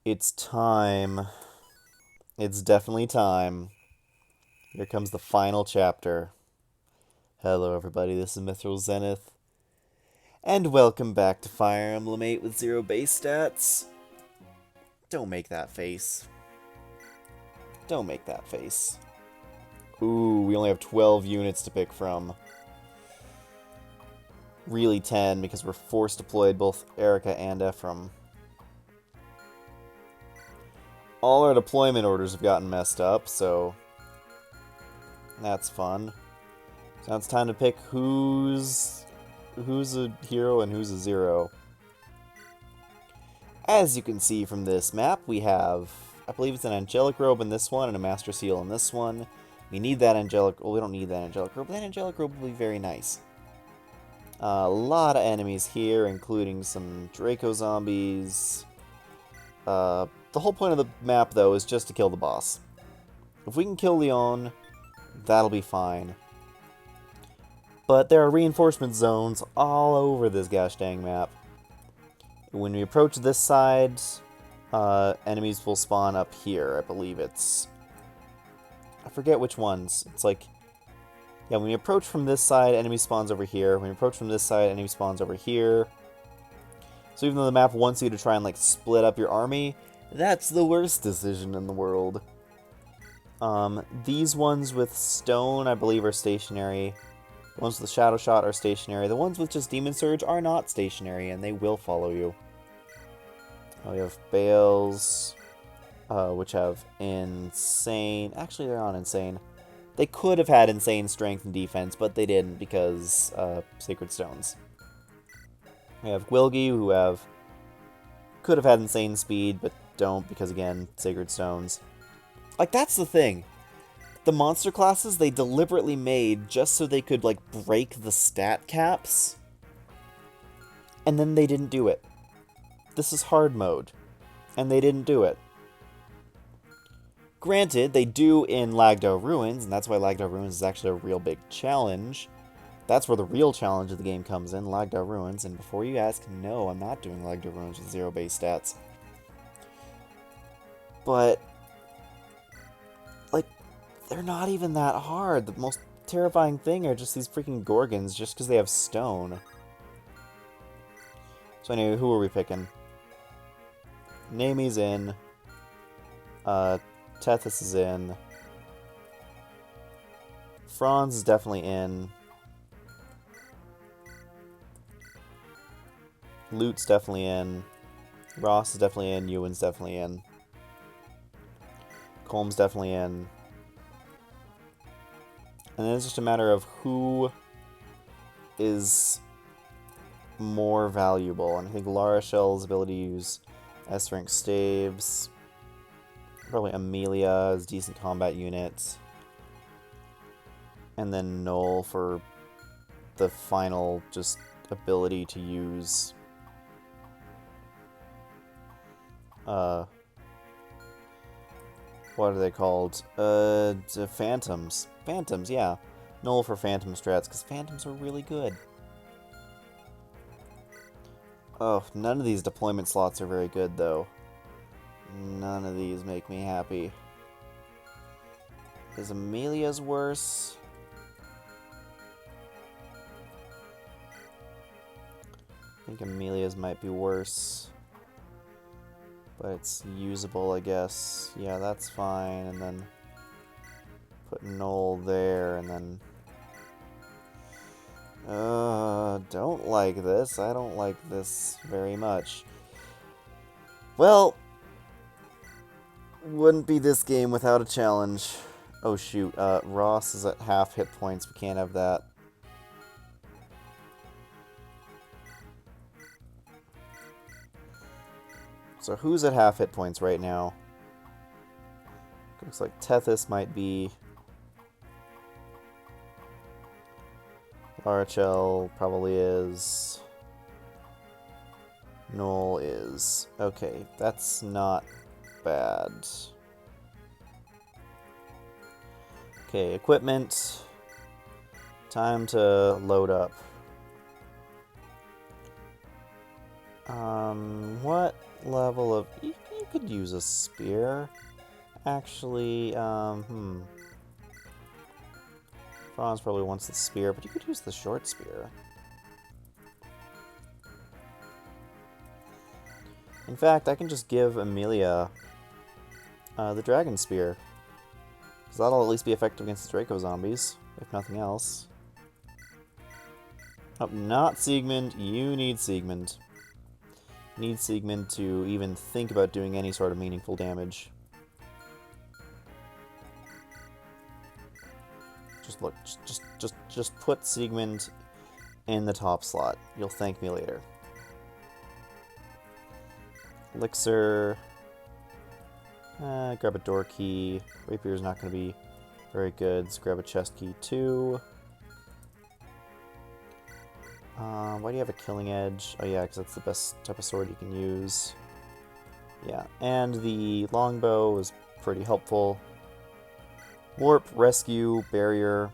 It's time. It's definitely time. Here comes the final chapter. Hello, everybody. This is Mithril Zenith, and welcome back to Fire Emblem 8 with 0 base stats. Don't make that face. Don't make that face. Ooh, we only have 12 units to pick from. Really 10, because we're force deployed both Erica and Ephraim. All our deployment orders have gotten messed up, so that's fun. So now it's time to pick who's a hero and who's a zero. As you can see from this map, we have, I believe it's an angelic robe in this one and a master seal in this one. We need that angelic, well, we don't need that angelic robe, but that angelic robe will be very nice. A lot of enemies here, including some Draco zombies. The whole point of the map, though, is just to kill the boss. If we can kill Leon, that'll be fine. But there are reinforcement zones all over this gosh dang map. When we approach this side, enemies will spawn up here. I believe it's... I forget which ones. It's like... Yeah, when we approach from this side, enemy spawns over here. When we approach from this side, enemy spawns over here. So even though the map wants you to try and, like, split up your army, that's the worst decision in the world. These ones with stone, I believe, are stationary. The ones with the Shadow Shot are stationary. The ones with just Demon Surge are not stationary, and they will follow you. We have Bales, which have insane... Actually, they're not insane. They could have had insane strength and defense, but they didn't because Sacred Stones. We have Gwilgi, who could have had insane speed, but don't because, again, Sacred Stones. Like, that's the thing. The monster classes they deliberately made just so they could, like, break the stat caps. And then they didn't do it. This is hard mode. And they didn't do it. Granted, they do in Lagdo Ruins, and that's why Lagdo Ruins is actually a real big challenge. That's where the real challenge of the game comes in, Lagdo Ruins. And before you ask, no, I'm not doing Lagdo Ruins with 0 base stats. But... like, they're not even that hard. The most terrifying thing are just these freaking Gorgons, just because they have stone. So anyway, who are we picking? Nami's in. Tethys is in. Franz is definitely in. Lute's definitely in. Ross is definitely in. Ewan's definitely in. Colm's definitely in. And then it's just a matter of who is more valuable. And I think Lara Shell's ability to use S-rank staves. Probably Amelia is decent combat unit. And then Noel for the final just ability to use what are they called? Phantoms. Phantoms, yeah. Noel for Phantom strats, because Phantoms are really good. Oh, none of these deployment slots are very good, though. None of these make me happy. Is Amelia's worse? I think Amelia's might be worse. But it's usable, I guess. Yeah, that's fine. And then put Noel there, and then... don't like this. I don't like this very much. Well, wouldn't be this game without a challenge. Oh shoot, Ross is at half hit points. We can't have that. So who's at half hit points right now? Looks like Tethys might be. Archel probably is. Noel is. Okay, that's not bad. Okay, equipment. Time to load up. What level of... could use a spear. Actually, Franz probably wants the spear, but you could use the short spear. In fact, I can just give Amelia the dragon spear. Because that'll at least be effective against the Draco zombies, if nothing else. Oh, not Siegmund. You need Siegmund. You need Siegmund to even think about doing any sort of meaningful damage. Just look, just put Siegmund in the top slot. You'll thank me later. Elixir. Grab a door key. Rapier's not going to be very good. Let's grab a chest key too. Why do you have a killing edge? Oh yeah, because that's the best type of sword you can use. Yeah, and the longbow is pretty helpful. Warp, rescue, barrier,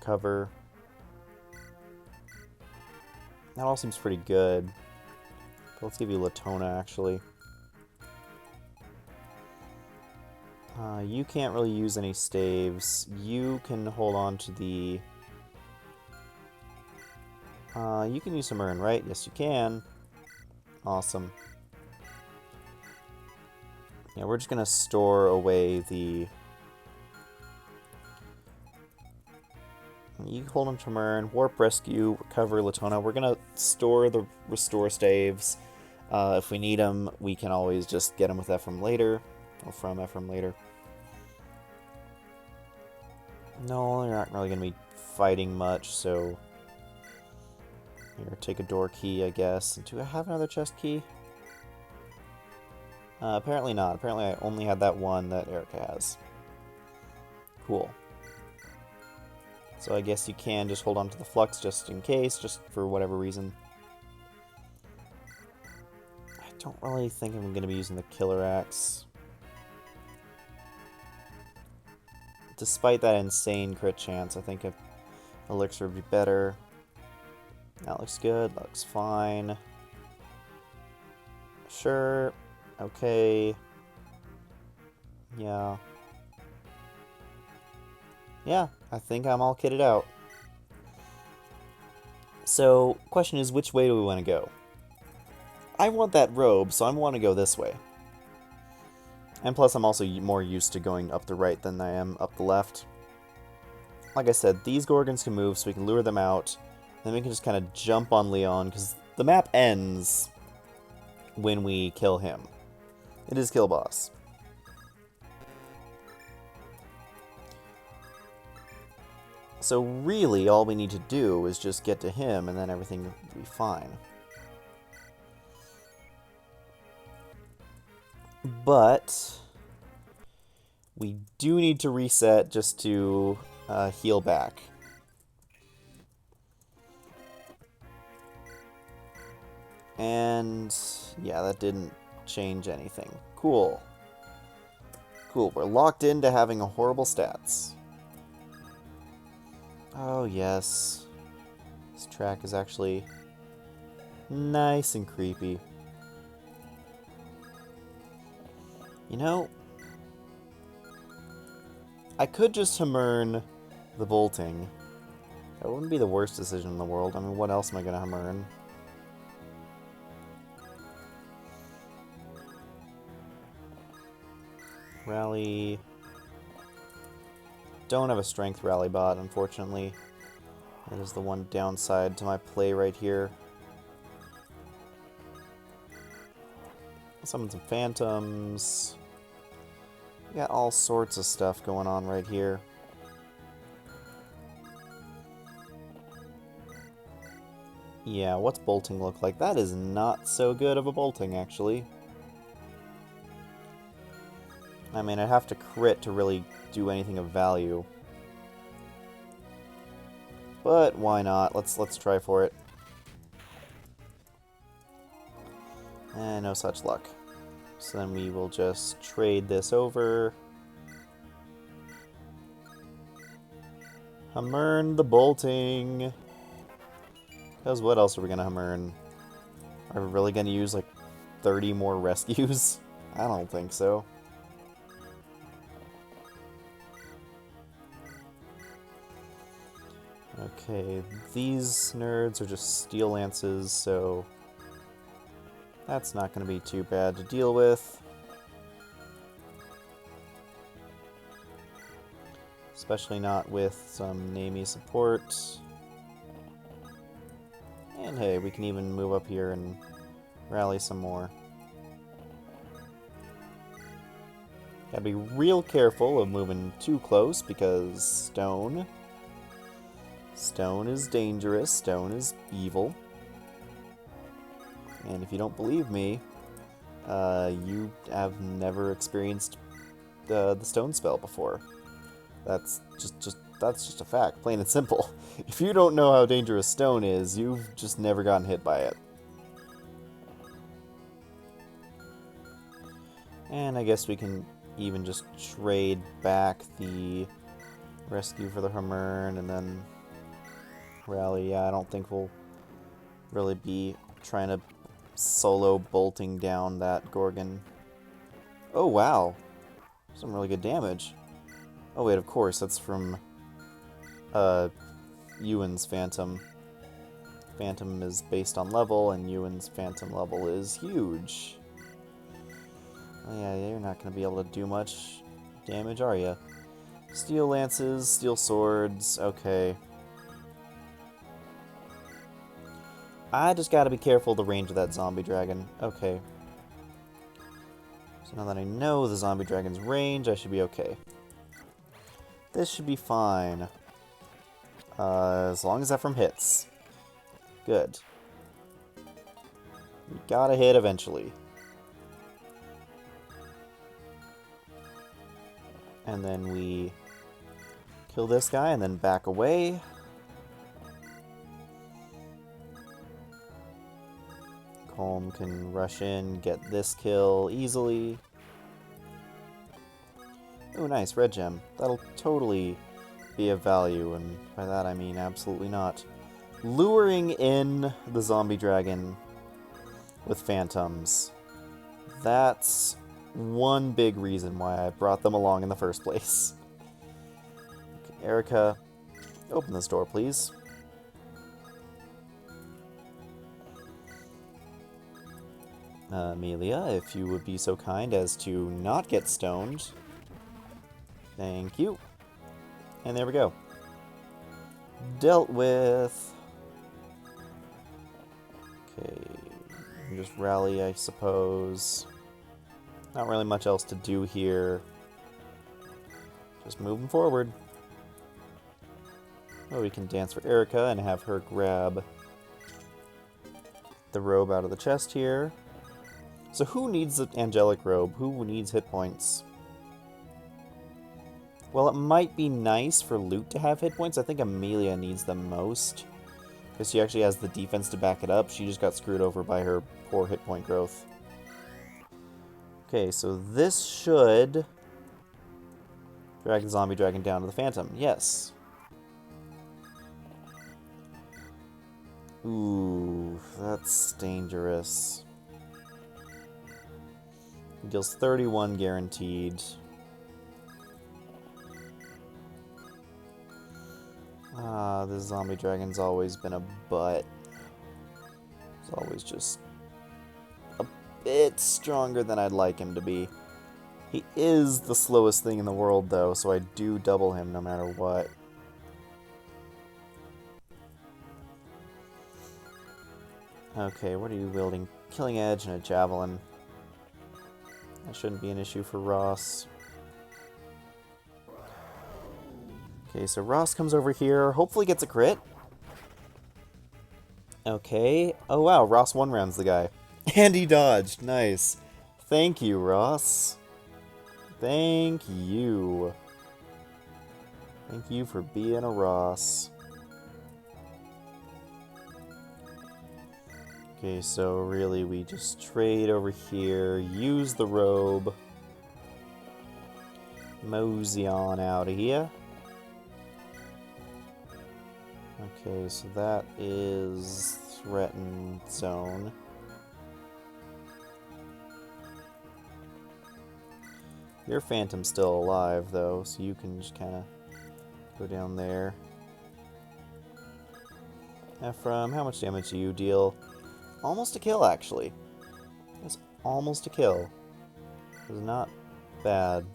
cover. That all seems pretty good. But let's give you Latona, actually. You can't really use any staves. You can hold on to the... you can use some urn, right? Yes, you can. Awesome. Yeah, we're just gonna store away the... You hold on to Mern, Warp, Rescue, Recover, Latona. We're gonna store the Restore staves. If we need them, we can always just get them with Ephraim later. Or from Ephraim later. No, you're not really gonna be fighting much, so... Here, take a door key, I guess. Do I have another chest key? Apparently not. Apparently I only had that one that Erica has. Cool. So I guess you can just hold on to the flux just in case, just for whatever reason. I don't really think I'm going to be using the killer axe. Despite that insane crit chance, I think an elixir would be better. That looks good. That looks fine. Sure. Okay. Yeah. Yeah, I think I'm all kitted out. So, question is, which way do we want to go? I want that robe, so I want to go this way. And plus, I'm also more used to going up the right than I am up the left. Like I said, these Gorgons can move, so we can lure them out. Then we can just kind of jump on Leon, because the map ends when we kill him. It is kill boss. So really, all we need to do is just get to him, and then everything will be fine. But we do need to reset just to heal back. And yeah, that didn't change anything. Cool. Cool, we're locked into having a horrible stats. Oh yes. This track is actually nice and creepy. You know, I could just Hamurn the bolting. That wouldn't be the worst decision in the world. I mean, what else am I gonna Hamurn? Rally. Don't have a strength rally bot, unfortunately. That is the one downside to my play right here. Summon some phantoms. We got all sorts of stuff going on right here. Yeah, what's bolting look like? That is not so good of a bolting, actually. I mean, I'd have to crit to really do anything of value. But why not? Let's try for it. And no such luck. So then we will just trade this over. Hamurn the bolting. Because what else are we gonna Hamurn? Are we really gonna use like 30 more rescues? I don't think so. Okay, these nerds are just steel lances, so that's not going to be too bad to deal with. Especially not with some namey support. And hey, we can even move up here and rally some more. Gotta be real careful of moving too close because stone is dangerous, stone is evil. And if you don't believe me, you have never experienced the stone spell before. That's just a fact, plain and simple. If you don't know how dangerous stone is, you've just never gotten hit by it. And I guess we can even just trade back the rescue for the Hermern and then rally. Yeah, I don't think we'll really be trying to solo bolting down that Gorgon. Oh, wow. Some really good damage. Oh, wait, of course, that's from Ewan's Phantom. Phantom is based on level, and Ewan's Phantom level is huge. Oh, yeah, you're not going to be able to do much damage, are you? Steel lances, steel swords, okay. I just gotta be careful of the range of that zombie dragon. Okay. So now that I know the zombie dragon's range, I should be okay. This should be fine. As long as that from hits. Good. We gotta hit eventually. And then we kill this guy and then back away. Colm can rush in, get this kill easily. Oh, nice, red gem. That'll totally be of value, and by that I mean absolutely not. Luring in the zombie dragon with phantoms. That's one big reason why I brought them along in the first place. Okay, Erica, open this door, please. Amelia, if you would be so kind as to not get stoned. Thank you. And there we go. Dealt with. Okay, just rally, I suppose. Not really much else to do here. Just moving forward. Oh, we can dance for Erica and have her grab the robe out of the chest here. So who needs the angelic robe? Who needs hit points? Well, it might be nice for loot to have hit points. I think Amelia needs them most. Because she actually has the defense to back it up. She just got screwed over by her poor hit point growth. Okay, so this should drag the zombie dragon down to the phantom. Yes. Ooh, that's dangerous. It deals 31 guaranteed. Ah, this zombie dragon's always been a butt. He's always just a bit stronger than I'd like him to be. He is the slowest thing in the world, though, so I do double him no matter what. Okay, what are you wielding? Killing Edge and a Javelin. That shouldn't be an issue for Ross. Okay, so Ross comes over here, hopefully gets a crit. Okay. Oh wow, Ross one-rounds the guy. And he dodged. Nice. Thank you, Ross. Thank you. Thank you for being a Ross. Okay, so really we just trade over here, use the robe, mosey on out of here. Okay, so that is threatened zone. Your Phantom's still alive, though, so you can just kind of go down there. Ephraim, how much damage do you deal? Almost a kill, actually. That's almost a kill. It was not bad.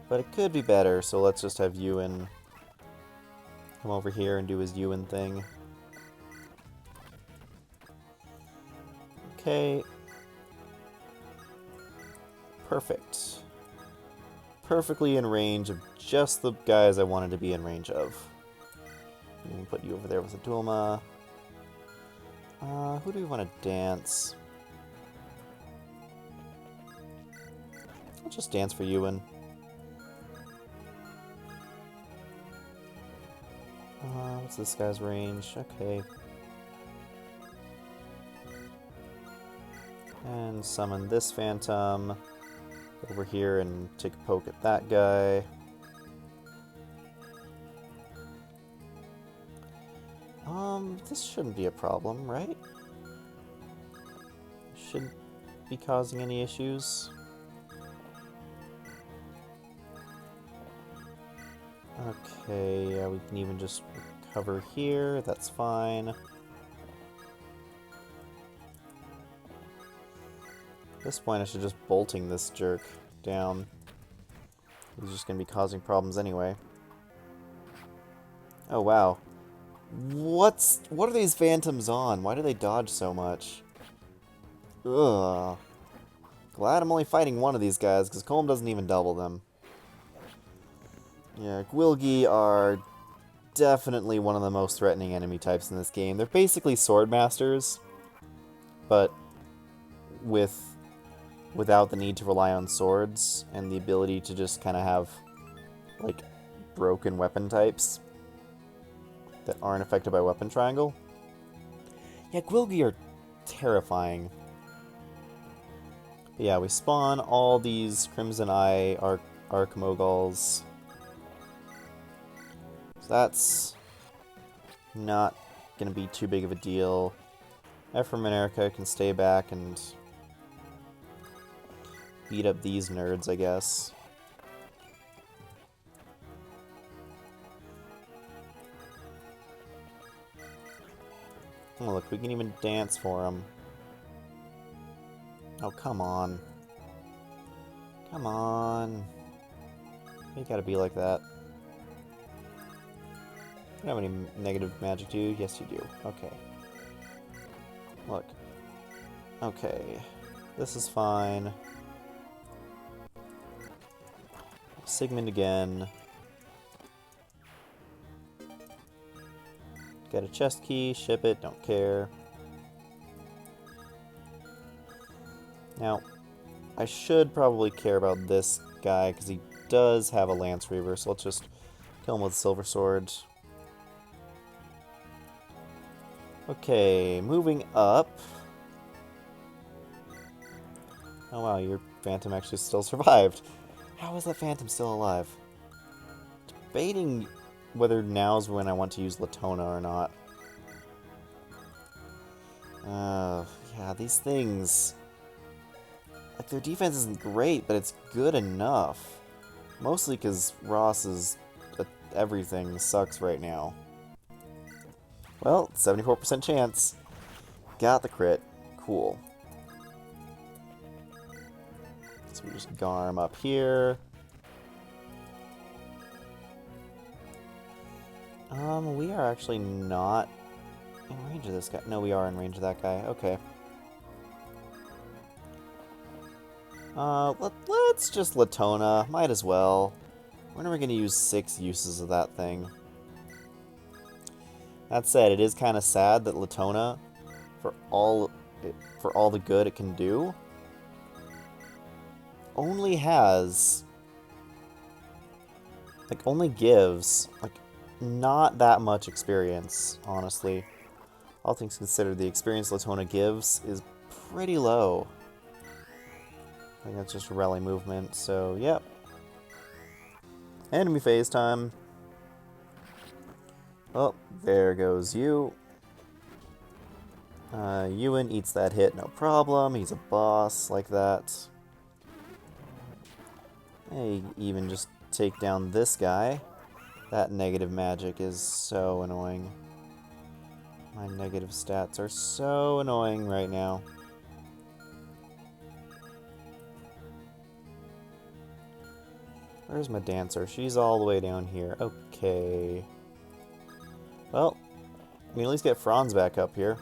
But it could be better, so let's just have Ewan come over here and do his Ewan thing. Okay. Perfect. Perfectly in range of just the guys I wanted to be in range of. We can put you over there with a Dulma. Who do we want to dance? I'll just dance for Ewan. What's this guy's range? Okay. And summon this Phantom over here and take a poke at that guy. This shouldn't be a problem, right? Shouldn't be causing any issues. Okay, yeah, we can even just recover here, that's fine. At this point I should just bolting this jerk down. He's just gonna be causing problems anyway. Oh wow. What are these Phantoms on? Why do they dodge so much? Ugh. Glad I'm only fighting one of these guys, because Colm doesn't even double them. Yeah, Gwilgi are definitely one of the most threatening enemy types in this game. They're basically sword masters, but without the need to rely on swords and the ability to just kind of have, like, broken weapon types that aren't affected by weapon triangle. Yeah, Gwilgi are terrifying. But yeah, we spawn all these Crimson Eye Archimogols. So that's not gonna be too big of a deal. Ephraim and Erica can stay back and beat up these nerds, I guess. Oh, look, we can even dance for him. Oh, come on. Come on. You gotta be like that. You don't have any negative magic, do you? Yes, you do. Okay. Look. Okay. This is fine. Sigmund again. Get a chest key, ship it, don't care. Now, I should probably care about this guy, because he does have a Lance Reaver, so let's just kill him with a Silver Sword. Okay, moving up. Oh wow, your Phantom actually still survived. How is that Phantom still alive? Debating whether now's when I want to use Latona or not. Yeah, these things... Like, their defense isn't great, but it's good enough. Mostly because Ross's everything sucks right now. Well, 74% chance. Got the crit. Cool. So we just Garm up here. We are actually not in range of this guy. No, we are in range of that guy. Okay. Let's just Latona. Might as well. When are we going to use 6 uses of that thing? That said, it is kind of sad that Latona, for all the good it can do, only has, like, only gives, like, not that much experience, honestly. All things considered, the experience Latona gives is pretty low. I think that's just rally movement, so yep. Enemy phase time. Oh, there goes you. Ewan eats that hit, no problem. He's a boss like that. Hey, even just take down this guy. That negative magic is so annoying. My negative stats are so annoying right now. Where's my dancer? She's all the way down here. Okay. Well, we can at least get Franz back up here.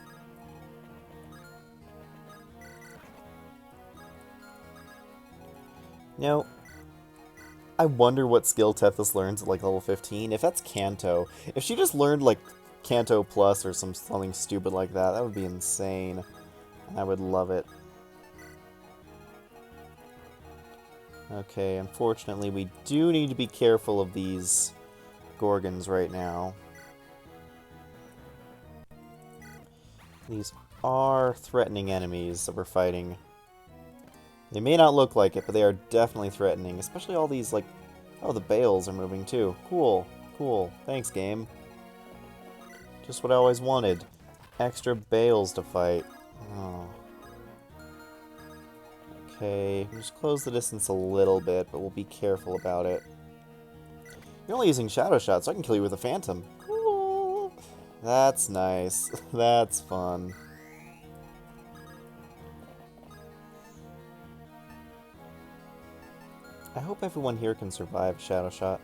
No. I wonder what skill Tethys learns at like level 15. If that's Kanto. If she just learned like Kanto Plus or something stupid like that, that would be insane. I would love it. Okay, unfortunately we do need to be careful of these Gorgons right now. These are threatening enemies that we're fighting. They may not look like it, but they are definitely threatening. Especially all these, like... Oh, the bales are moving too. Cool. Cool. Thanks, game. Just what I always wanted. Extra bales to fight. Oh. Okay, we'll just close the distance a little bit, but we'll be careful about it. You're only using Shadow Shot, so I can kill you with a Phantom. Cool. That's nice. That's fun. I hope everyone here can survive Shadow Shot.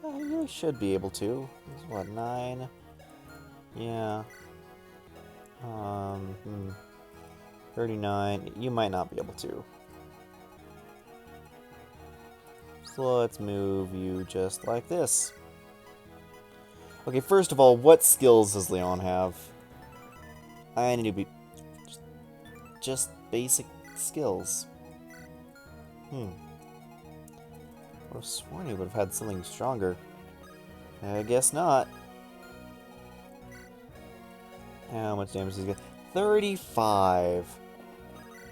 You really should be able to. This is what, 9? Yeah. 39. You might not be able to. So let's move you just like this. Okay, first of all, what skills does Leon have? I need to be... just basic skills. I would have sworn he would have had something stronger. I guess not. How much damage does he get? 35!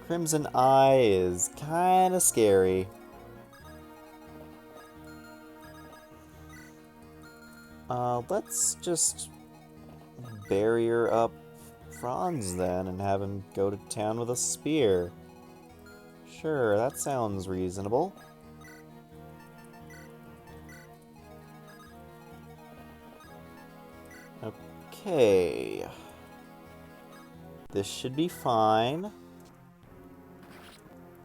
Crimson Eye is kinda scary. Let's just barrier up Franz then and have him go to town with a spear. Sure, that sounds reasonable. Okay. This should be fine.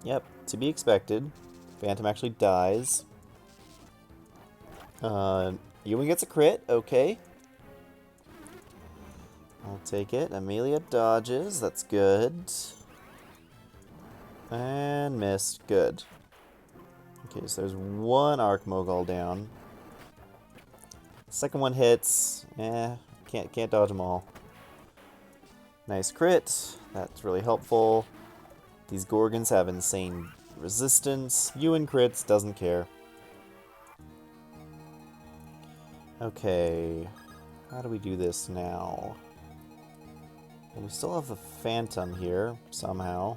Yep, to be expected. Phantom actually dies. Ewan gets a crit, okay. I'll take it. Amelia dodges, that's good. And missed, good. Okay, so there's one Arc Mogul down. Second one hits. Can't dodge them all. Nice crit. That's really helpful. These Gorgons have insane resistance. Ewan crits, doesn't care. Okay. How do we do this now? Well, we still have the Phantom here, somehow.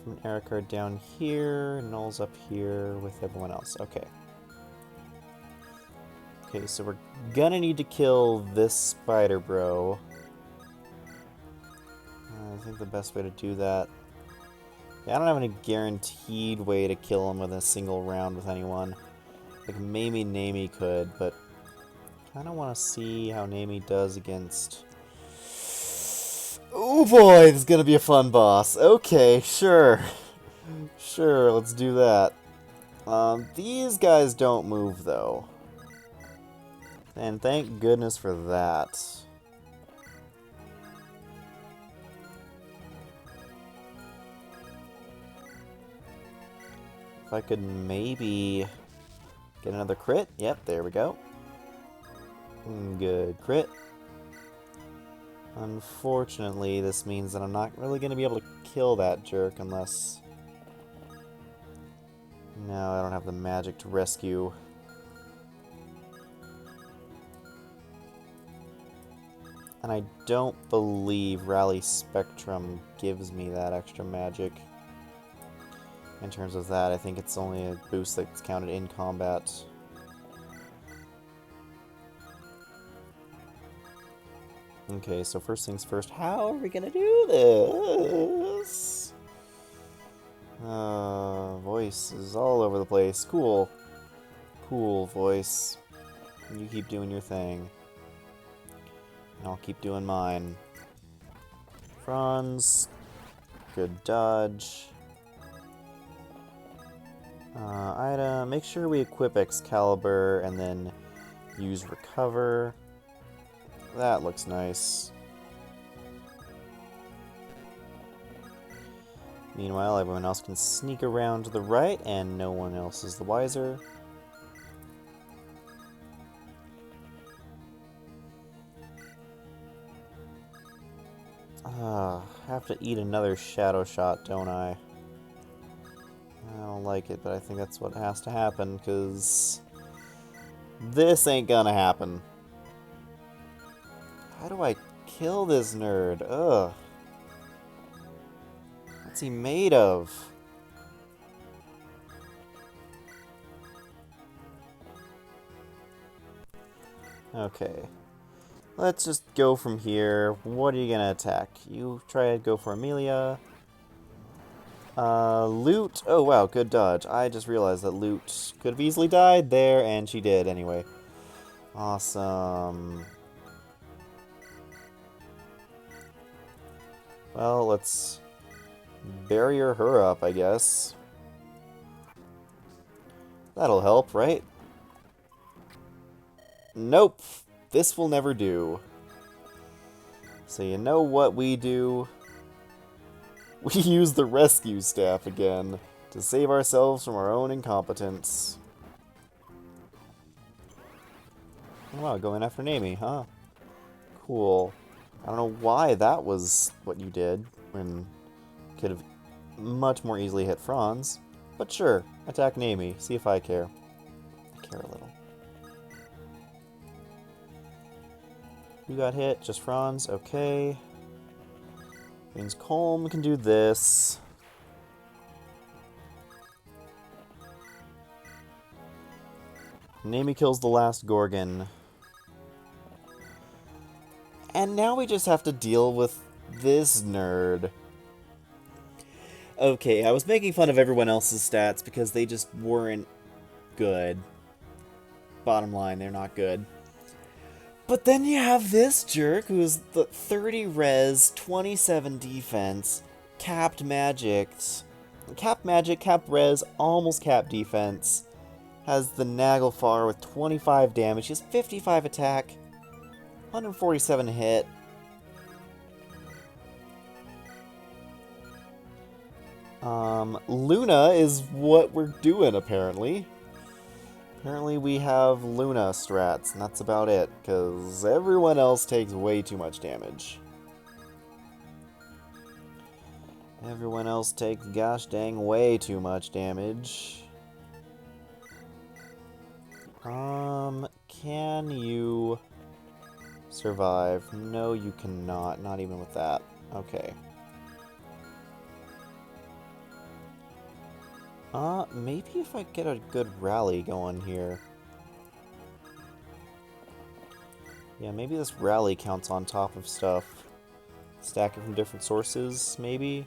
From an error card down here, Null's up here with everyone else. Okay. Okay, so we're gonna need to kill this spider bro. I think the best way to do that... Yeah, I don't have any guaranteed way to kill him with a single round with anyone. Like, maybe Nami could, but... I kinda wanna see how Nami does against... Oh boy, this is gonna be a fun boss. Okay, sure. Sure, let's do that. These guys don't move, though. And thank goodness for that. If I could maybe get another crit. Yep, there we go. Good crit. Unfortunately, this means that I'm not really going to be able to kill that jerk unless... No, I don't have the magic to rescue. And I don't believe Rally Spectrum gives me that extra magic. In terms of that, I think it's only a boost that's counted in combat. Okay, so first things first, how are we gonna do this? Voice is all over the place. Cool. Cool, voice. You keep doing your thing. And I'll keep doing mine. Franz. Good dodge. Item. Make sure we equip Excalibur and then use Recover. That looks nice. Meanwhile, everyone else can sneak around to the right, and no one else is the wiser. Have to eat another Shadow Shot, don't I? I don't like it, but I think that's what has to happen, because this ain't gonna happen. How do I kill this nerd? Ugh. What's he made of? Okay. Let's just go from here. What are you gonna attack? You try to go for Amelia. Loot. Oh, wow, good dodge. I just realized that Loot could have easily died there, and she did anyway. Awesome. Well, let's barrier her up, I guess. That'll help, right? Nope. This will never do. So you know what we do? We use the rescue staff again to save ourselves from our own incompetence. Oh, wow, going after Naomi, huh? Cool. I don't know why that was what you did when you could have much more easily hit Franz. But sure, attack Naomi. See if I care. I care a little. Who got hit? Just Franz? Okay. Means Colm can do this. Naomi kills the last Gorgon. And now we just have to deal with this nerd. Okay, I was making fun of everyone else's stats because they just weren't good. Bottom line, they're not good. But then you have this jerk who's the 30 res, 27 defense, capped magic, capped res, almost capped defense, has the Naglfar with 25 damage, he has 55 attack, 147 hit. Luna is what we're doing, apparently. Apparently we have Luna strats, and that's about it, because everyone else takes way too much damage. Everyone else takes gosh dang way too much damage. Can you survive? No, you cannot. Not even with that. Okay. Maybe if I get a good rally going here. Yeah, maybe this rally counts on top of stuff. Stack it from different sources, maybe?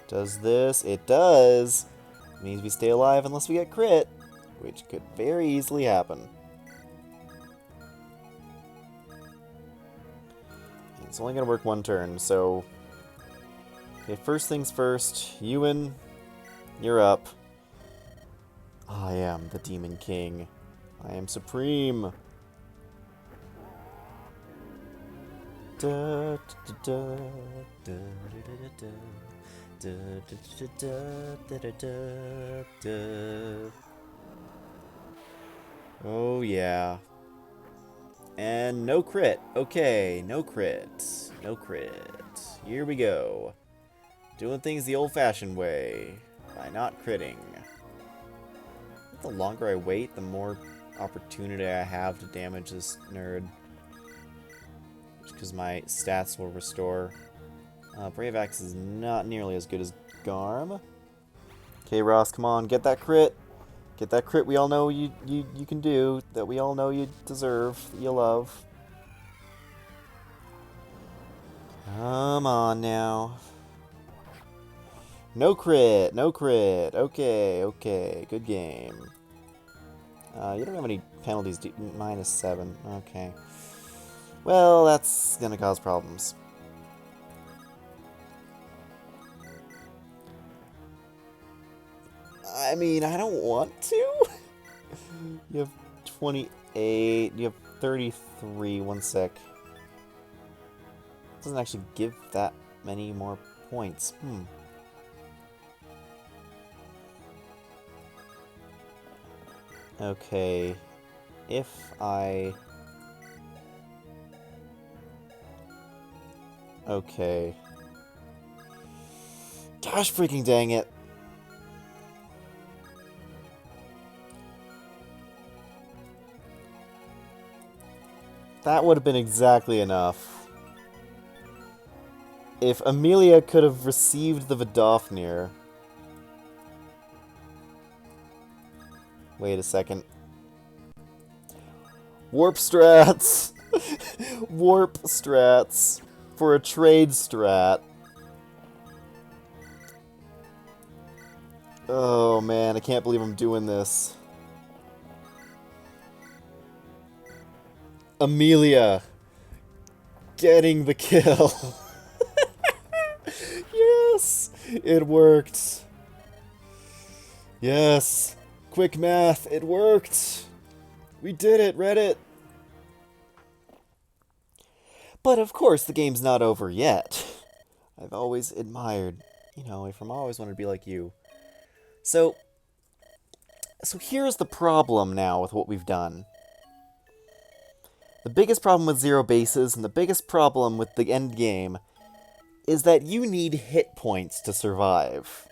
Does this? It does! It means we stay alive unless we get crit, which could very easily happen. It's only gonna work one turn, so... Okay, first things first, Ewan, you're up. I am the Demon King. I am supreme. Da, da, da, da, da, da, da, da, da, da. Oh yeah. And no crit. Okay, no crit. No crit. Here we go. Doing things the old-fashioned way, by not critting. The longer I wait, the more opportunity I have to damage this nerd. Just because my stats will restore. Brave Axe is not nearly as good as Garm. Okay, Ross, come on, get that crit. Get that crit we all know you can do, that we all know you deserve, that you love. Come on now. No crit, no crit. Okay, okay, good game. You don't have any penalties, -7. Okay. Well, that's gonna cause problems. I mean, I don't want to. You have 28, you have 33, one sec. Doesn't actually give that many more points. Okay, if I... Okay. Gosh freaking dang it. That would have been exactly enough. If Amelia could have received the Vidofnir... Wait a second. Warp strats! Warp strats for a trade strat. Oh man, I can't believe I'm doing this. Amelia getting the kill. Yes, it worked. Yes, quick math, it worked. We did it, Reddit. But of course, the game's not over yet. I've always admired, you know, I've always wanted to be like you. So here's the problem now with what we've done. The biggest problem with zero bases and the biggest problem with the end game is that you need hit points to survive.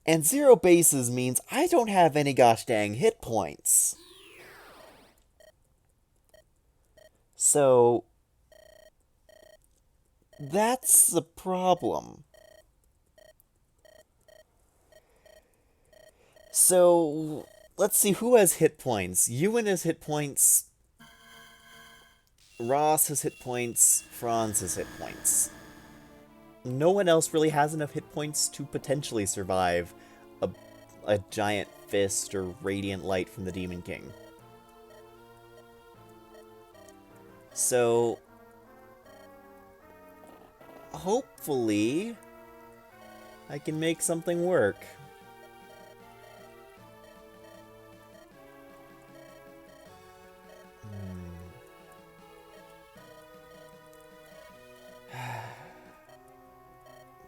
And zero bases means I don't have any gosh dang hit points. So that's the problem. So let's see who has hit points. Ewan has hit points. Ross has hit points. Franz has hit points. No one else really has enough hit points to potentially survive a giant fist or radiant light from the Demon King. So hopefully I can make something work.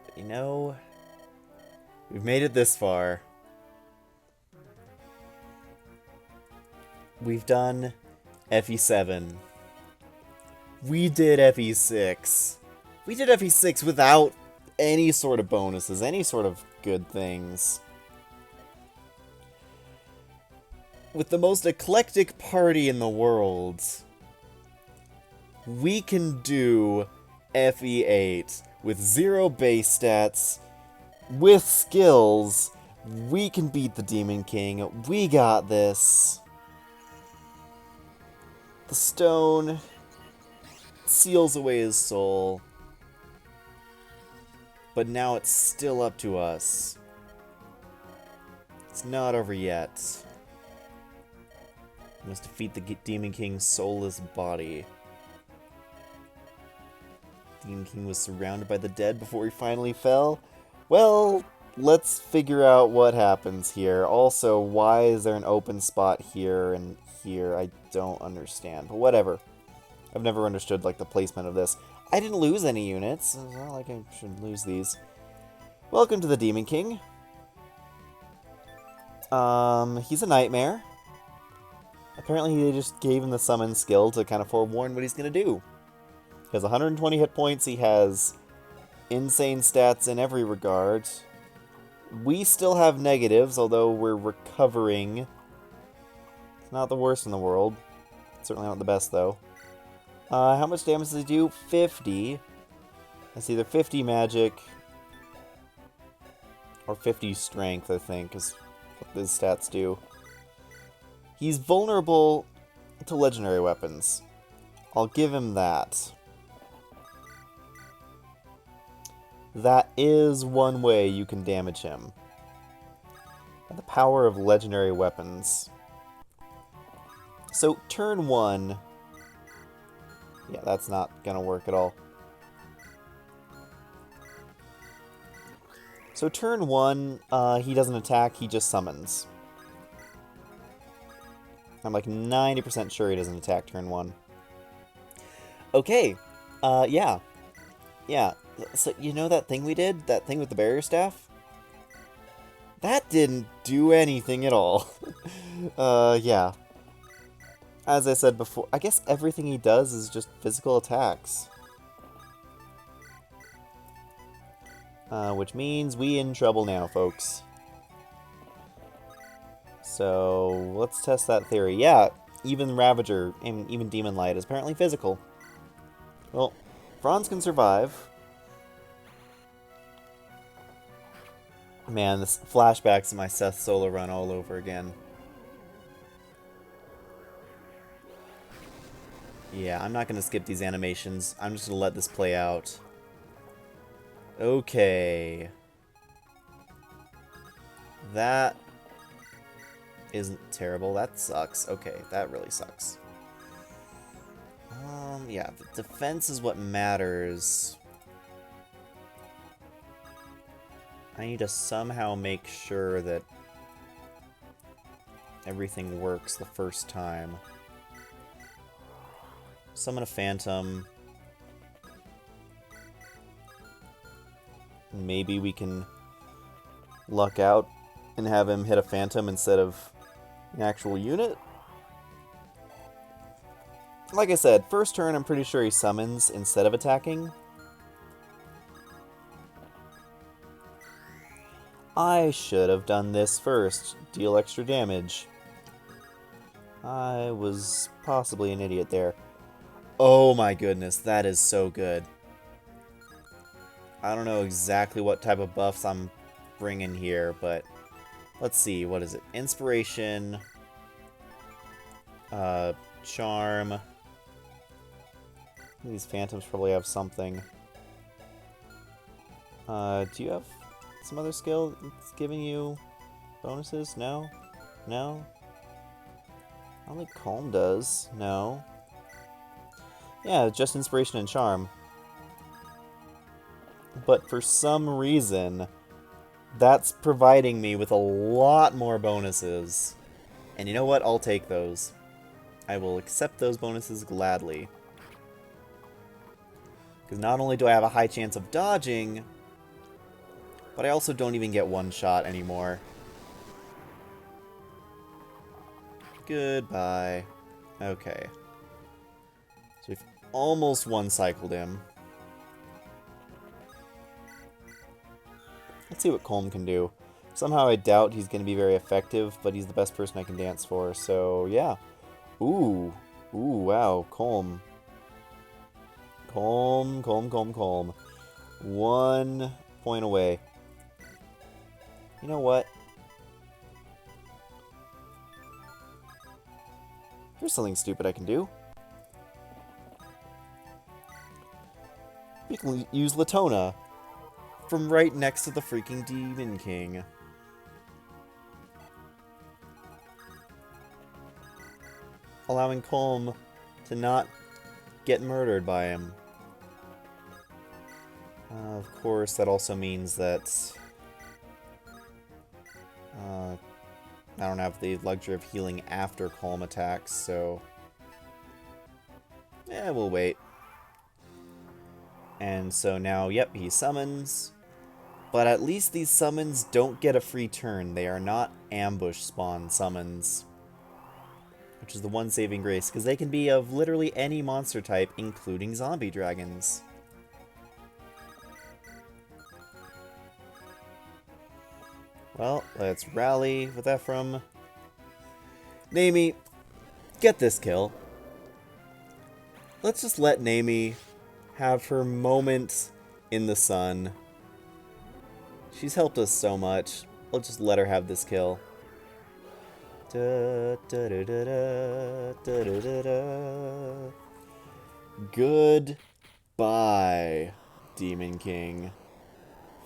But you know, we've made it this far. We've done FE7. We did FE6. We did FE6 without any sort of bonuses, any sort of good things. With the most eclectic party in the world, we can do FE8 with 0 base stats, with skills. We can beat the Demon King. We got this. The stone seals away his soul. But now it's still up to us. It's not over yet. We must defeat the Demon King's soulless body. The Demon King was surrounded by the dead before he finally fell. Well, let's figure out what happens here. Also, why is there an open spot here and here? I don't understand, but whatever. I've never understood, like, the placement of this. I didn't lose any units. It's not like I should lose these. Welcome to the Demon King. He's a nightmare. Apparently they just gave him the summon skill to kind of forewarn what he's going to do. He has 120 hit points. He has insane stats in every regard. We still have negatives, although we're recovering. It's not the worst in the world. Certainly not the best, though. How much damage does he do? 50. That's either 50 magic or 50 strength, I think, because what his stats do. He's vulnerable to legendary weapons. I'll give him that. That is one way you can damage him. The power of legendary weapons. So, turn 1... Yeah, that's not gonna work at all. So turn 1, he doesn't attack, he just summons. I'm like 90% sure he doesn't attack turn 1. Okay, yeah. Yeah, so you know that thing we did? That thing with the barrier staff? That didn't do anything at all. Yeah. As I said before, I guess everything he does is just physical attacks. Which means we in trouble now, folks. So, let's test that theory. Yeah, even Ravager and even Demon Light is apparently physical. Well, Franz can survive. Man, this flashbacks to my Seth solo run all over again. Yeah, I'm not going to skip these animations. I'm just going to let this play out. Okay. That isn't terrible. That sucks. Okay, that really sucks. Yeah, the defense is what matters. I need to somehow make sure that everything works the first time. Summon a Phantom. Maybe we can luck out and have him hit a Phantom instead of an actual unit. Like I said, first turn I'm pretty sure he summons instead of attacking. I should have done this first. Deal extra damage. I was possibly an idiot there. Oh my goodness, that is so good. I don't know exactly what type of buffs I'm bringing here, but let's see, what is it? Inspiration, Charm. These Phantoms probably have something. Do you have some other skill that's giving you bonuses? No? No? I don't think Calm does. No. Yeah, just Inspiration and Charm. But for some reason, that's providing me with a lot more bonuses. And you know what? I'll take those. I will accept those bonuses gladly. Because not only do I have a high chance of dodging, but I also don't even get one shot anymore. Goodbye. Okay. So we've almost one-cycled him. Let's see what Colm can do. Somehow I doubt he's going to be very effective, but he's the best person I can dance for, so yeah. Ooh. Ooh, wow. Colm. Calm. 1 point away. You know what? Here's something stupid I can do. We can use Latona from right next to the freaking Demon King. Allowing Colm to not get murdered by him. Of course, that also means that I don't have the luxury of healing after Calm attacks, so yeah, we'll wait. And so now, yep, he summons. But at least these summons don't get a free turn. They are not ambush spawn summons. Which is the one saving grace, because they can be of literally any monster type, including zombie dragons. Well, let's rally with Ephraim. Naomi, get this kill. Let's just let Naomi have her moment in the sun. She's helped us so much. Let's just let her have this kill. Da, da, da, da, da, da, da, da, da. Goodbye, Demon King.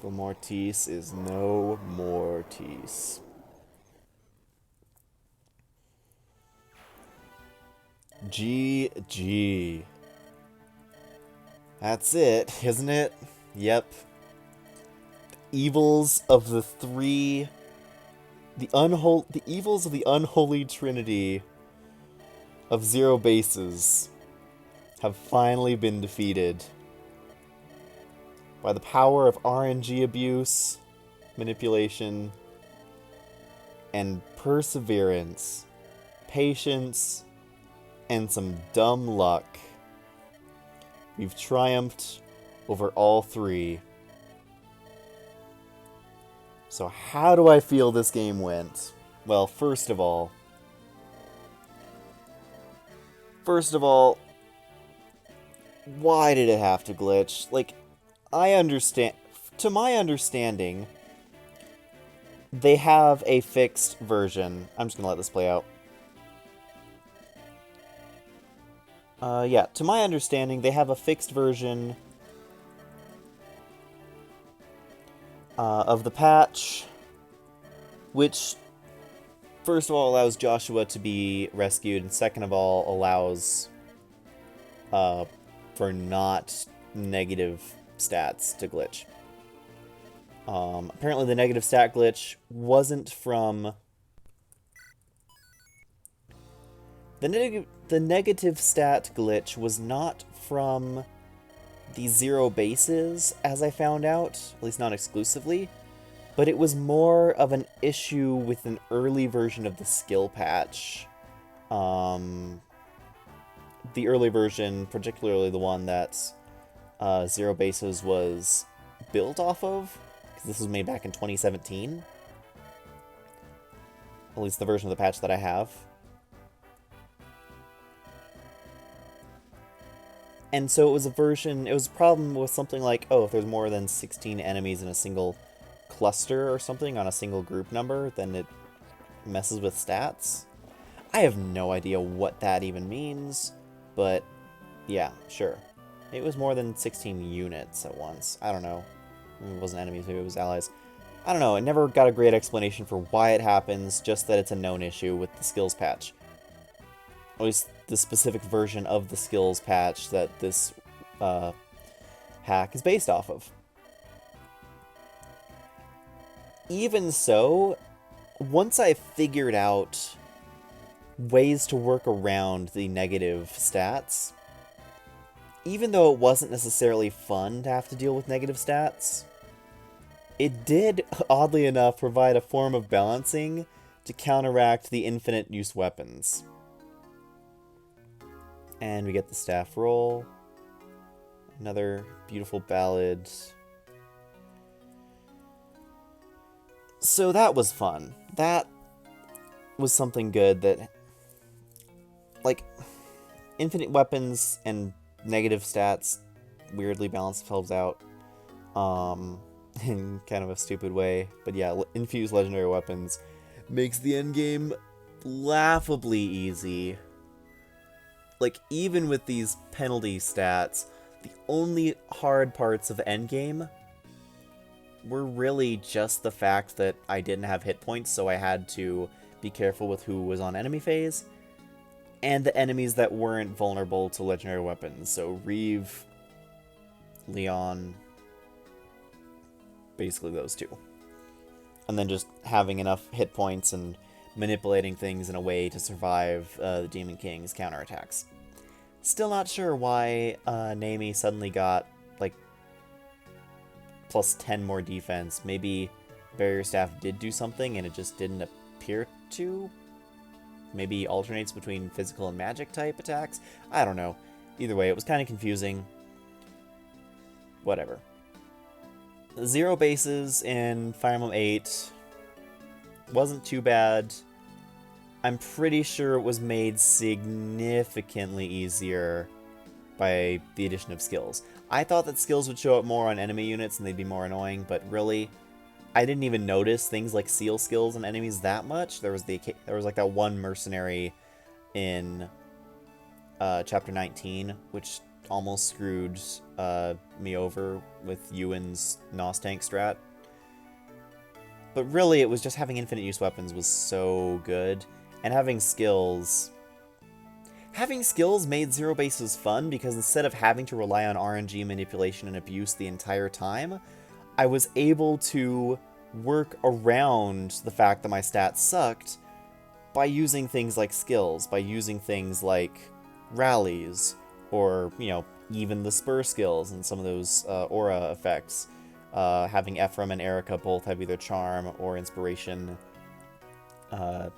For Mortis is no Mortis. GG. That's it, isn't it? Yep. Evils of the three... The evils of the unholy trinity of zero bases have finally been defeated by the power of RNG abuse, manipulation, and perseverance, patience, and some dumb luck. We've triumphed over all three. So how do I feel this game went? Well, first of all, why did it have to glitch? Like, I understand... To my understanding, they have a fixed version. I'm just gonna let this play out. Yeah, to my understanding, they have a fixed version of the patch, which, first of all, allows Joshua to be rescued, and second of all, allows for not negative stats to glitch. Apparently the negative stat glitch wasn't from... The negative stat glitch was not from the zero bases, as I found out, at least not exclusively, but it was more of an issue with an early version of the skill patch. The early version, particularly the one that zero bases was built off of, because this was made back in 2017. At least the version of the patch that I have. And so it was a problem with something like, oh, if there's more than 16 enemies in a single cluster or something on a single group number, then it messes with stats. I have no idea what that even means, but yeah, sure. It was more than 16 units at once. I don't know. It wasn't enemies, maybe it was allies. I don't know, I never got a great explanation for why it happens, just that it's a known issue with the skills patch. At least the specific version of the skills patch that this hack is based off of. Even so, once I figured out ways to work around the negative stats, even though it wasn't necessarily fun to have to deal with negative stats, it did, oddly enough, provide a form of balancing to counteract the infinite use weapons. And we get the staff roll. Another beautiful ballad. So that was fun. That was something good that... Like, infinite weapons and negative stats weirdly balance themselves out. In kind of a stupid way. But yeah, infused legendary weapons makes the endgame laughably easy. Like, even with these penalty stats, the only hard parts of endgame were really just the fact that I didn't have hit points, so I had to be careful with who was on enemy phase, and the enemies that weren't vulnerable to legendary weapons. So Reeve, Leon, basically those two. And then just having enough hit points and manipulating things in a way to survive the Demon King's counterattacks. Still not sure why Naomi suddenly got, like, plus 10 more defense. Maybe Barrier Staff did do something and it just didn't appear to? Maybe alternates between physical and magic type attacks? I don't know. Either way, it was kind of confusing. Whatever. Zero bases in Fire Emblem 8 wasn't too bad. I'm pretty sure it was made significantly easier by the addition of skills. I thought that skills would show up more on enemy units and they'd be more annoying, but really, I didn't even notice things like seal skills and enemies that much. There was like that one mercenary in chapter 19, which almost screwed me over with Ewan's Nos tank strat. But really, it was just having infinite use weapons was so good, and having skills. Having skills made zero bases fun because instead of having to rely on RNG manipulation and abuse the entire time, I was able to work around the fact that my stats sucked by using things like skills, by using things like rallies, or, you know, even the spur skills and some of those aura effects. Having Ephraim and Erica both have either charm or inspiration,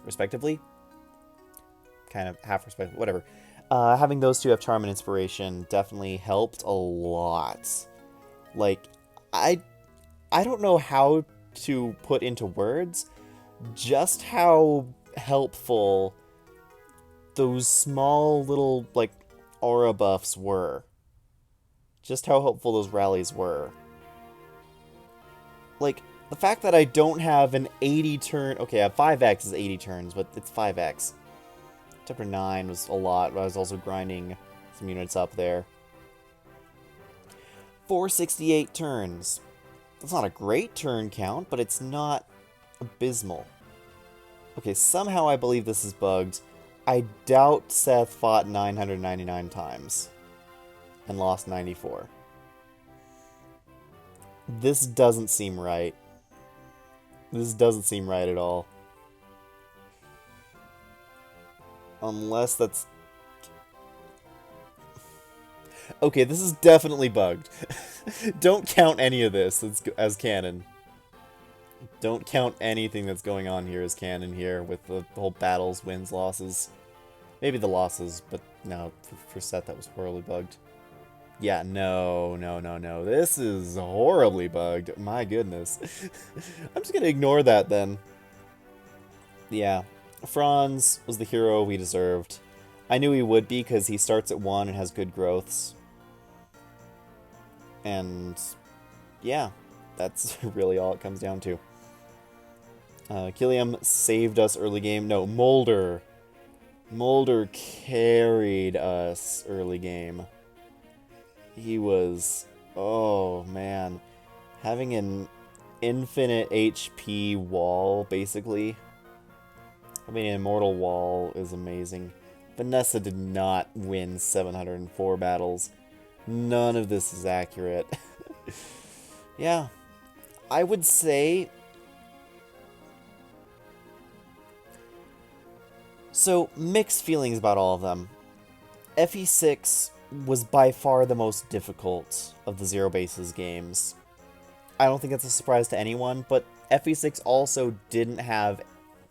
respectively. Kind of half respect, whatever. Having those two have charm and inspiration definitely helped a lot. Like, I don't know how to put into words just how helpful those small little, like, aura buffs were. Just how helpful those rallies were. Like, the fact that I don't have an 80 turn... Okay, 5x is 80 turns, but it's 5x. Chapter 9 was a lot, but I was also grinding some units up there. 468 turns. That's not a great turn count, but it's not abysmal. Okay, somehow I believe this is bugged. I doubt Seth fought 999 times and lost 94. This doesn't seem right. This doesn't seem right at all. Unless that's... Okay, this is definitely bugged. Don't count any of this as canon. Don't count anything that's going on here as canon here with the whole battles, wins, losses. Maybe the losses, but no, for Seth that was horribly bugged. Yeah, no. This is horribly bugged. My goodness. I'm just gonna ignore that then. Yeah. Franz was the hero we deserved. I knew he would be because he starts at 1 and has good growths. And yeah, that's really all it comes down to. Killiam saved us early game. No, Mulder. Mulder carried us early game. He was... Oh, man. Having an infinite HP wall, basically. Having an immortal wall is amazing. Vanessa did not win 704 battles. None of this is accurate. Yeah. I would say... So, mixed feelings about all of them. FE6 was by far the most difficult of the Zero Bases games. I don't think that's a surprise to anyone, but FE6 also didn't have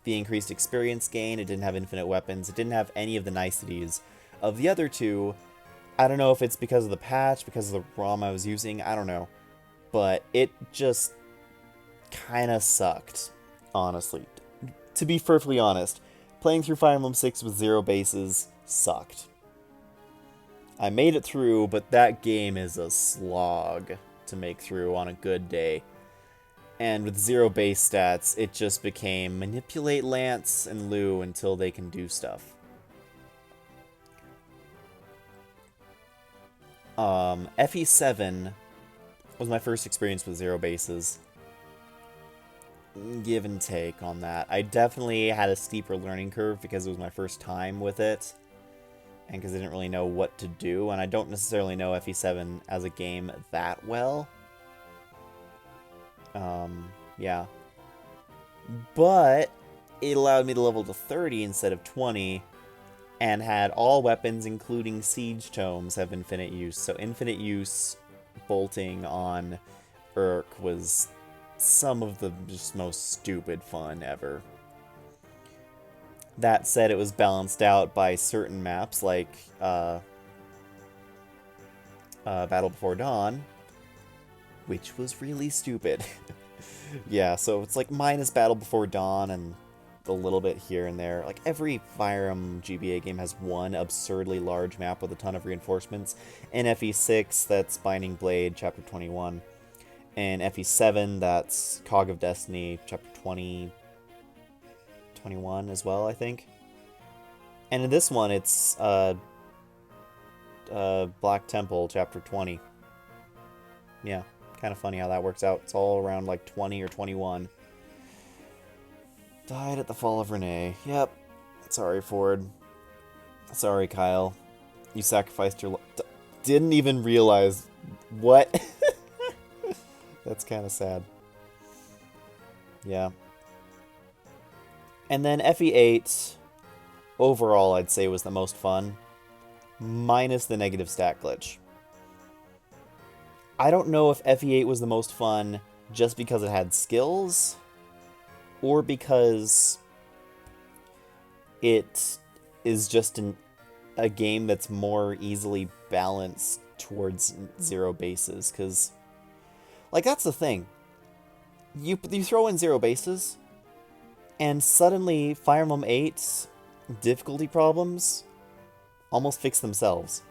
the increased experience gain, it didn't have infinite weapons, it didn't have any of the niceties of the other two. I don't know if it's because of the patch, because of the ROM I was using, I don't know. But it just kinda sucked, honestly. To be perfectly honest, playing through Fire Emblem 6 with Zero Bases sucked. I made it through, but that game is a slog to make through on a good day. And with zero base stats, it just became manipulate Lance and Lou until they can do stuff. FE7 was my first experience with zero bases. Give and take on that. I definitely had a steeper learning curve because it was my first time with it. And because I didn't really know what to do, and I don't necessarily know FE7 as a game that well. Yeah. But it allowed me to level to 30 instead of 20, and had all weapons, including siege tomes, have infinite use. So infinite use bolting on Urk was some of the just most stupid fun ever. That said, it was balanced out by certain maps, like Battle Before Dawn, which was really stupid. Yeah, so it's like minus Battle Before Dawn and a little bit here and there. Like, every Fire Emblem GBA game has one absurdly large map with a ton of reinforcements. In FE6, that's Binding Blade, Chapter 21. In FE7, that's Cog of Destiny, chapter 20, 21 as well, I think. And in this one, it's Black Temple, chapter 20. Yeah, kind of funny how that works out. It's all around like 20 or 21. Died at the fall of Renee. Yep. Sorry, Ford. Sorry, Kyle. You sacrificed your... Didn't even realize... What? That's kind of sad. Yeah. And then FE8, overall, I'd say was the most fun. Minus the negative stat glitch. I don't know if FE8 was the most fun just because it had skills, or because it is just a game that's more easily balanced towards zero bases, because, like, that's the thing. You throw in zero bases, and suddenly Fire Emblem 8's difficulty problems almost fix themselves.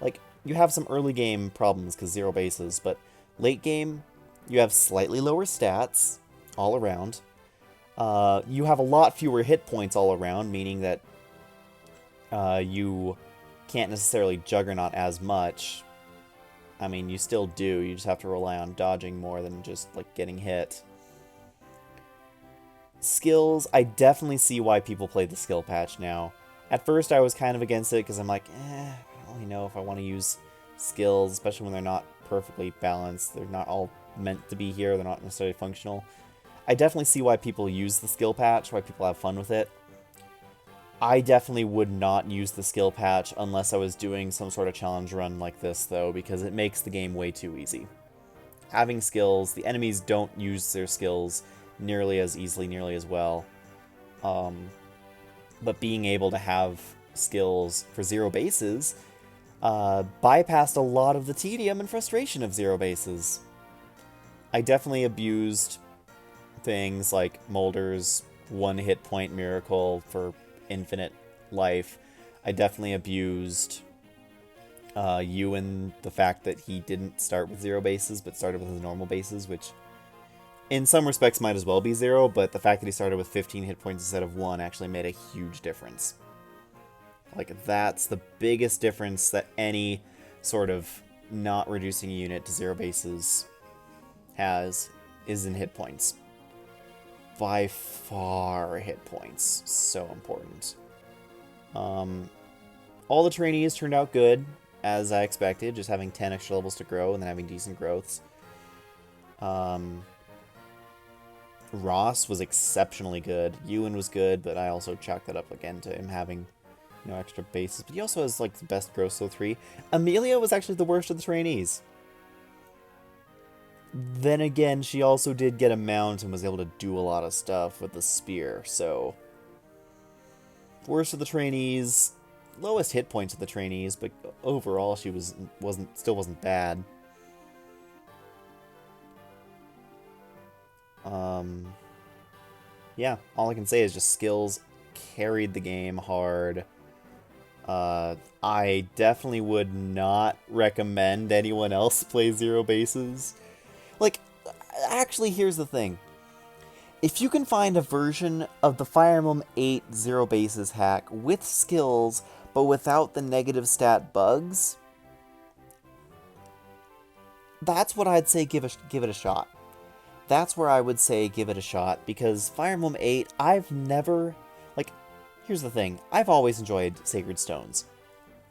Like, you have some early game problems because zero bases, but late game, you have slightly lower stats all around. You have a lot fewer hit points all around, meaning that you can't necessarily juggernaut as much. I mean, you still do, you just have to rely on dodging more than just, like, getting hit. Skills, I definitely see why people play the skill patch now. At first, I was kind of against it, because I'm like, I don't really know if I want to use skills, especially when they're not perfectly balanced. They're not all meant to be here, they're not necessarily functional. I definitely see why people use the skill patch, why people have fun with it. I definitely would not use the skill patch unless I was doing some sort of challenge run like this, though, because it makes the game way too easy. Having skills, the enemies don't use their skills nearly as easily, nearly as well. But being able to have skills for zero bases bypassed a lot of the tedium and frustration of zero bases. I definitely abused things like Molder's one hit point miracle for infinite life. I definitely abused Ewan, the fact that he didn't start with zero bases, but started with his normal bases, which in some respects might as well be zero, but the fact that he started with 15 hit points instead of 1 actually made a huge difference. Like, that's the biggest difference that any sort of not reducing a unit to zero bases has, is in hit points. By far, hit points. So important. All the trainees turned out good, as I expected, just having 10 extra levels to grow and then having decent growths. Ross was exceptionally good. Ewan was good, but I also chalked that up again to him having no extra bases. But he also has, like, the best growth, so 3. Amelia was actually the worst of the trainees. Then again, she also did get a mount and was able to do a lot of stuff with the spear, so... Worst of the trainees, lowest hit points of the trainees, but overall she still wasn't bad. Yeah, all I can say is just skills carried the game hard. I definitely would not recommend anyone else play zero bases. Like, actually, here's the thing. If you can find a version of the Fire Emblem 8 zero bases hack with skills, but without the negative stat bugs, that's what I'd say give it a shot. That's where I would say give it a shot, because Fire Emblem 8, I've never... Like, here's the thing. I've always enjoyed Sacred Stones.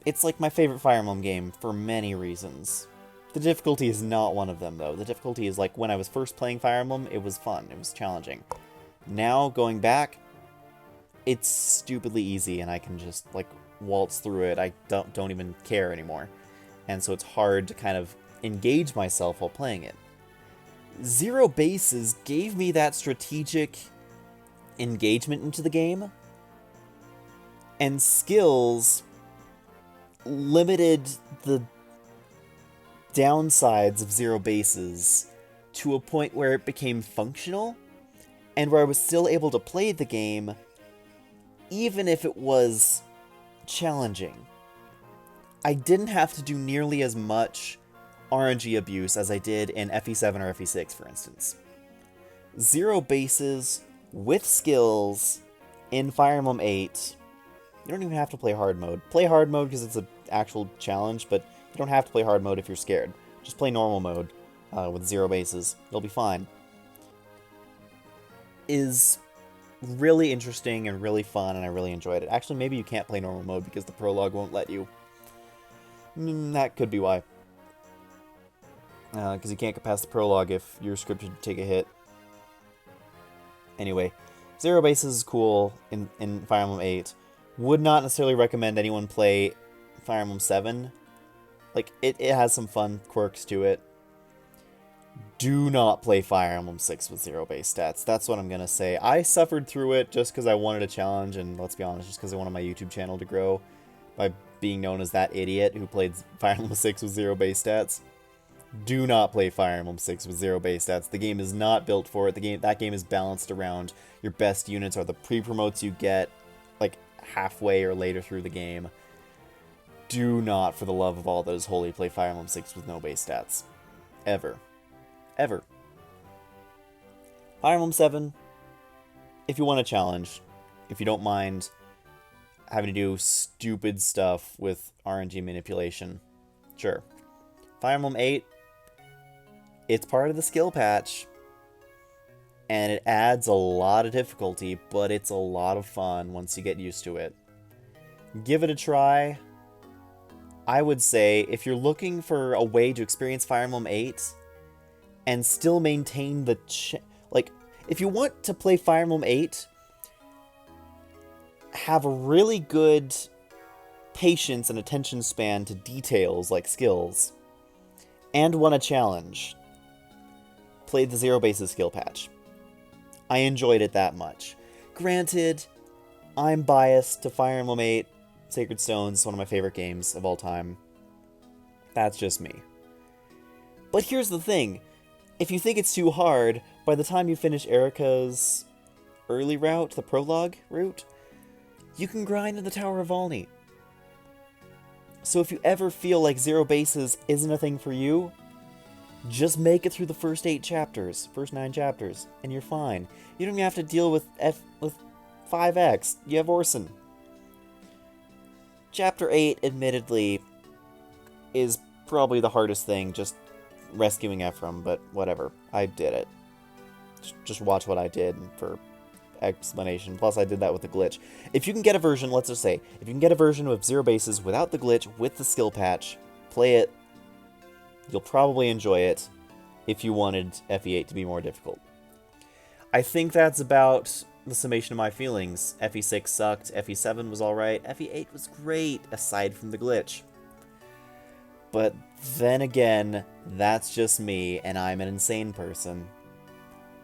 It's like my favorite Fire Emblem game for many reasons. The difficulty is not one of them, though. The difficulty is, like, when I was first playing Fire Emblem, it was fun. It was challenging. Now, going back, it's stupidly easy, and I can just, like, waltz through it. I don't even care anymore. And so it's hard to kind of engage myself while playing it. Zero bases gave me that strategic engagement into the game, and skills limited the downsides of zero bases to a point where it became functional, and where I was still able to play the game even if it was challenging. I didn't have to do nearly as much RNG abuse as I did in FE7 or FE6, for instance. 0 bases with skills in Fire Emblem 8. You don't even have to play hard mode. Play hard mode because it's an actual challenge, but you don't have to play hard mode if you're scared. Just play normal mode with 0 bases. You'll be fine. Is really interesting and really fun, and I really enjoyed it. Actually, maybe you can't play normal mode because the prologue won't let you. That could be why. Because you can't get past the prologue if you're scripted to take a hit. Anyway, 0 bases is cool in Fire Emblem 8. Would not necessarily recommend anyone play Fire Emblem 7. Like, it has some fun quirks to it. Do not play Fire Emblem 6 with 0 base stats. That's what I'm going to say. I suffered through it just because I wanted a challenge, and let's be honest, just because I wanted my YouTube channel to grow by being known as that idiot who played Fire Emblem 6 with 0 base stats. Do not play Fire Emblem 6 with 0 base stats. The game is not built for it. That game is balanced around your best units are the pre-promotes you get, like, halfway or later through the game. Do not, for the love of all that is holy, play Fire Emblem 6 with no base stats. Ever. Ever. Fire Emblem 7, if you want a challenge, if you don't mind having to do stupid stuff with RNG manipulation, sure. Fire Emblem 8, it's part of the skill patch, and it adds a lot of difficulty, but it's a lot of fun once you get used to it. Give it a try. I would say, if you're looking for a way to experience Fire Emblem 8 and still maintain the... like, if you want to play Fire Emblem 8, have a really good patience and attention span to details like skills, and want a challenge, play the 0 bases skill patch. I enjoyed it that much. Granted, I'm biased to Fire Emblem 8. Sacred Stones is one of my favorite games of all time. That's just me. But here's the thing. If you think it's too hard, by the time you finish Erika's early route, the prologue route, you can grind in the Tower of Valny. So if you ever feel like 0 bases isn't a thing for you, just make it through the first 9 chapters, and you're fine. You don't even have to deal with 5X. You have Orson. Chapter 8, admittedly, is probably the hardest thing, just rescuing Ephraim, but whatever. I did it. Just watch what I did for explanation. Plus, I did that with the glitch. If you can get a version, let's just say, if you can get a version with 0 bases without the glitch, with the skill patch, play it. You'll probably enjoy it if you wanted FE8 to be more difficult. I think that's about the summation of my feelings. FE6 sucked, FE7 was alright, FE8 was great, aside from the glitch. But then again, that's just me, and I'm an insane person.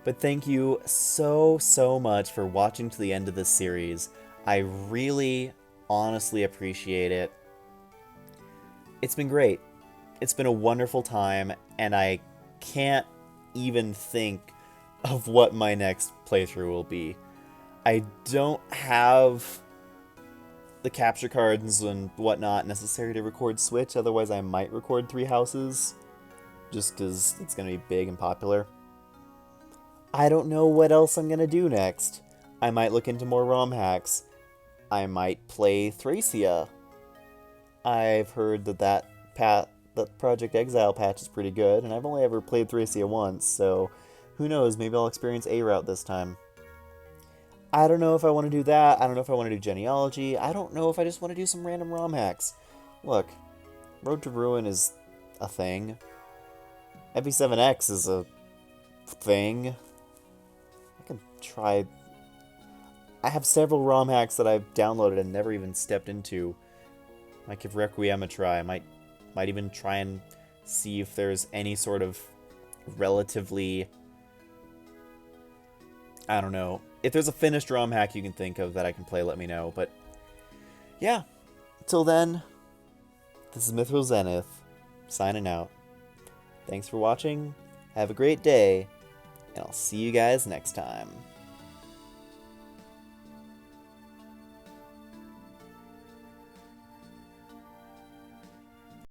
But thank you so much for watching to the end of this series. I really, honestly appreciate it. It's been great. It's been a wonderful time, and I can't even think of what my next playthrough will be. I don't have the capture cards and whatnot necessary to record Switch, otherwise I might record 3 Houses, just because it's going to be big and popular. I don't know what else I'm going to do next. I might look into more ROM hacks. I might play Thracia. I've heard that Project Exile patch is pretty good, and I've only ever played Thracia once, so who knows, maybe I'll experience A-Route this time. I don't know if I want to do that, I don't know if I want to do Genealogy, I don't know if I just want to do some random ROM hacks. Look, Road to Ruin is a thing. FE7X is a thing. I can try... I have several ROM hacks that I've downloaded and never even stepped into. Might give Requiem a try, I might even try and see if there's any sort of relatively... I don't know. If there's a finished ROM hack you can think of that I can play, let me know. But, yeah. Until then, this is Mithril Zenith, signing out. Thanks for watching, have a great day, and I'll see you guys next time.